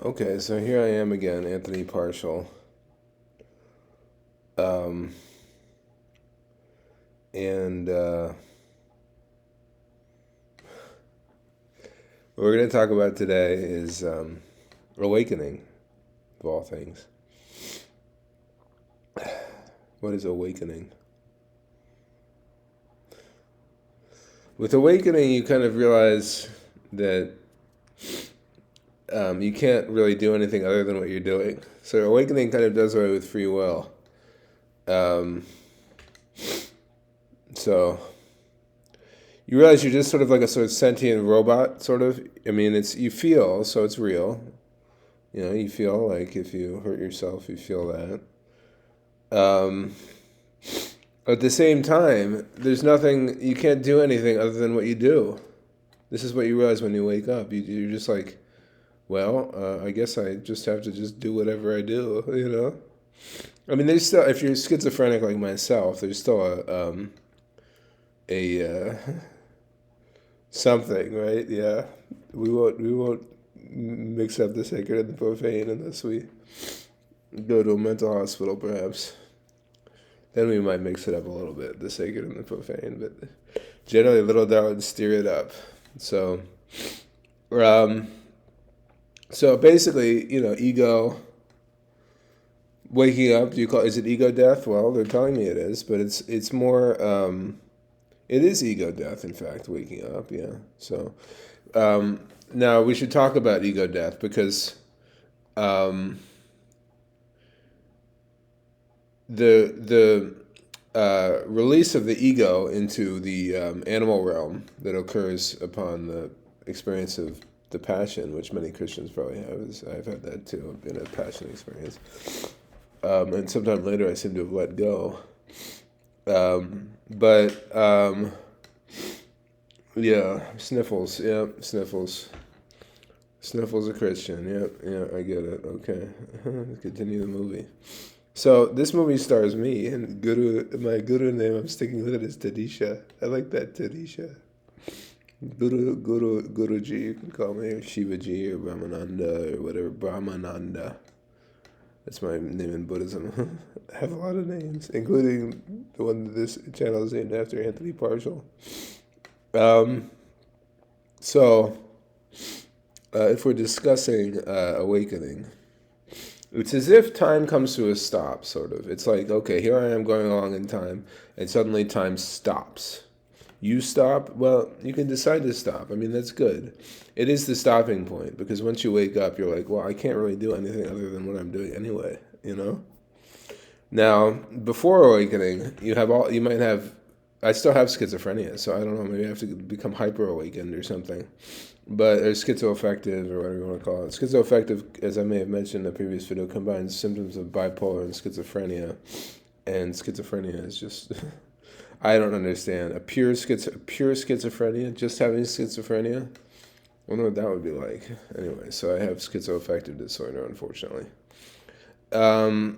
Okay, so here I am again, Anthony Partial. Um, and what we're going to talk about today is awakening, of all things. What is awakening? With awakening, you kind of realize that you can't really do anything other than what you're doing. So awakening kind of does away with free will. Um, so you realize you're just sort of like a sort of sentient robot, sort of. I mean, it's you feel, so it's real. You know, you feel like if you hurt yourself, you feel that. Um, at the same time, there's nothing, you can't do anything other than what you do. This is what you realize when you wake up. You're just like, well, I guess I just have to just do whatever I do, you know? I mean, there's still, if you're schizophrenic like myself, there's still a something, right? Yeah. We won't mix up the sacred and the profane unless we go to a mental hospital, perhaps. Then we might mix it up a little bit, the sacred and the profane, but generally little down steer it up. So, um, so basically, ego waking up. Do you call is it ego death? Well, they're telling me it is, but it's more. It is ego death, in fact, waking up. Yeah. So um, now we should talk about ego death because um, the release of the ego into the animal realm that occurs upon the experience of the passion, which many Christians probably have. I've had that too, in a passion experience. And sometime later I seem to have let go. But yeah, sniffles. Yeah, sniffles. Sniffles a Christian. Yeah, yeah, I get it. Okay, continue the movie. So this movie stars me and Guru. My Guru name, I'm sticking with it, is Tadisha. I like that, Tadisha. Guruji. You can call me Shivaji or Brahmananda or whatever. Brahmananda. That's my name in Buddhism. I have a lot of names, including the one that this channel is named after, Anthony Partial. Um, so, if we're discussing awakening, it's as if time comes to a stop, sort of. It's like, okay, here I am going along in time, and suddenly time stops. You stop? Well, you can decide to stop. I mean, that's good. It is the stopping point because once you wake up, you're like, well, I can't really do anything other than what I'm doing anyway, you know? Now, before awakening, you might have, I still have schizophrenia, so I don't know, maybe I have to become hyper awakened or something. But there's schizoaffective, or whatever you want to call it. Schizoaffective, as I may have mentioned in a previous video, combines symptoms of bipolar and schizophrenia. And schizophrenia is just, I don't understand. Pure schizophrenia, just having schizophrenia? I wonder what that would be like. Anyway, so I have schizoaffective disorder, unfortunately. So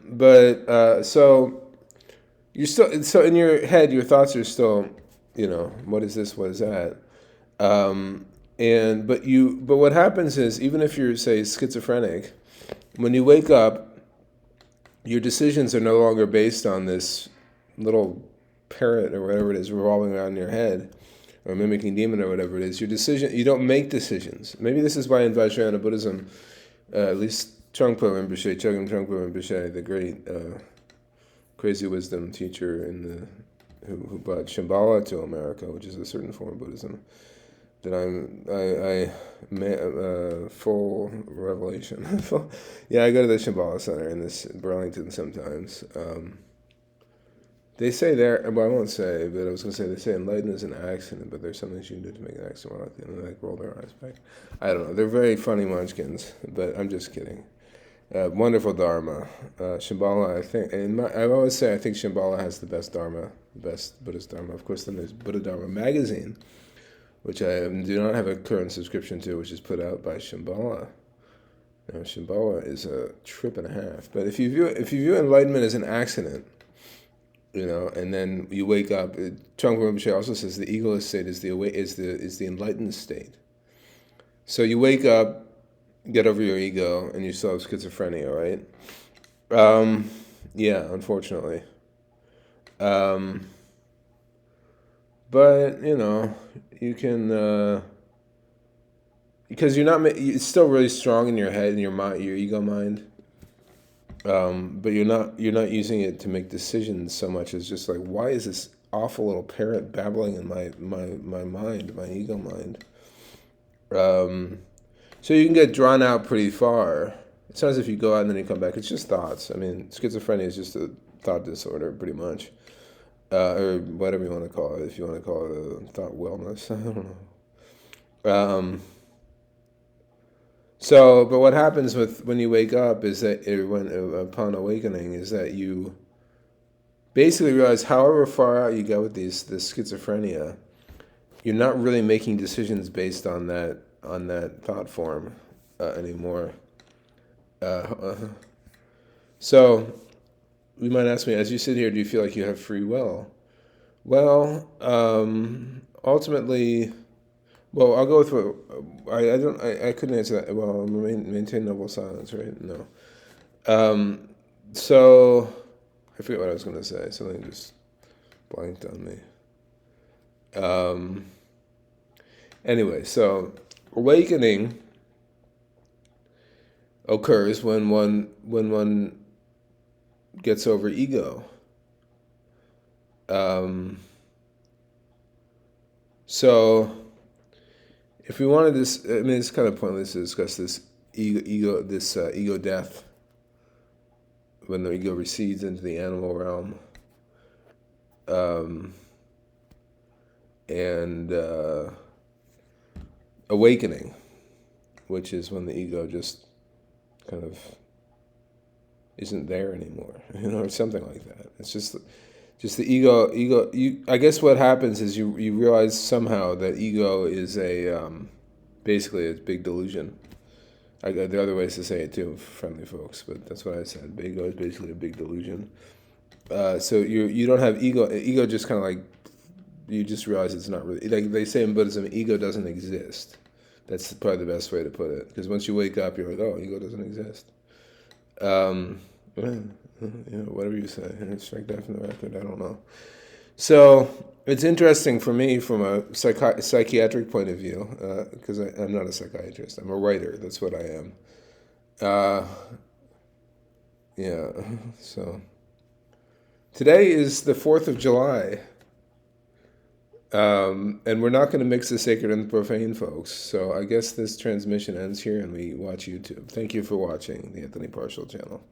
you're still, so in your head, your thoughts are still, what is this? What is that? Um, but what happens is, even if you're, say, schizophrenic, when you wake up, your decisions are no longer based on this little parrot or whatever it is revolving around in your head, or mimicking demon or whatever it is. You don't make decisions. Maybe this is why in Vajrayana Buddhism, at least Trungpa Rinpoche, Chogyam Trungpa Rinpoche, the great crazy wisdom teacher who brought Shambhala to America, which is a certain form of Buddhism, that I full revelation. Yeah, I go to the Shambhala Center in Burlington sometimes. They say there, well, I won't say, but I was going to say, they say enlightenment is an accident, but there's something you can do to make an accident more likely, and they like roll their eyes back. I don't know. They're very funny munchkins, but I'm just kidding. Wonderful Dharma. Shambhala, I think, I always say I think Shambhala has the best Dharma, the best Buddhist Dharma. Of course, then there's Buddha Dharma magazine, which I do not have a current subscription to, which is put out by Shambhala. Now, Shambhala is a trip and a half. But if you view enlightenment as an accident, and then you wake up. Trungpa Rinpoche also says the egoless state is the enlightened state. So you wake up, get over your ego, and you still have schizophrenia, right? Um, yeah, unfortunately. Um, but you can because it's still really strong in your head and your mind, your ego mind. But you're not using it to make decisions so much as just like, why is this awful little parrot babbling in my mind, my ego mind? Um, so you can get drawn out pretty far. It's not as if you go out and then you come back. It's just thoughts. I mean, schizophrenia is just a thought disorder, pretty much, or whatever you want to call it. If you want to call it a thought wellness, I don't know. But what happens with when you wake up is that when upon awakening is that you basically realize, however far out you go with this schizophrenia, you're not really making decisions based on that thought form anymore. Uh, so you might ask me, as you sit here, do you feel like you have free will? Well, ultimately, well, I'll go with what I couldn't answer that. Well, maintain noble silence, right? No. Um, so I forget what I was going to say. Something just blanked on me. Um, anyway, so awakening occurs when one gets over ego. Um, so if we wanted this, I mean, it's kind of pointless to discuss this ego death when the ego recedes into the animal realm, um, and awakening, which is when the ego just kind of isn't there anymore, or something like that. It's just the ego. I guess what happens is you realize somehow that ego is basically a big delusion. I got the other ways to say it too, friendly folks, but that's what I said. Ego is basically a big delusion. So you don't have ego. Ego just kind of like, you just realize it's not really, like they say in Buddhism, ego doesn't exist. That's probably the best way to put it. Because once you wake up, you're like, oh, ego doesn't exist. Um, whatever you say. Strike that from the record. I don't know. So it's interesting for me from a psychiatric point of view, because I'm not a psychiatrist. I'm a writer. That's what I am. Uh, yeah. So today is the 4th of July. And we're not going to mix the sacred and the profane, folks. So I guess this transmission ends here and we watch YouTube. Thank you for watching the Anthony Partial channel.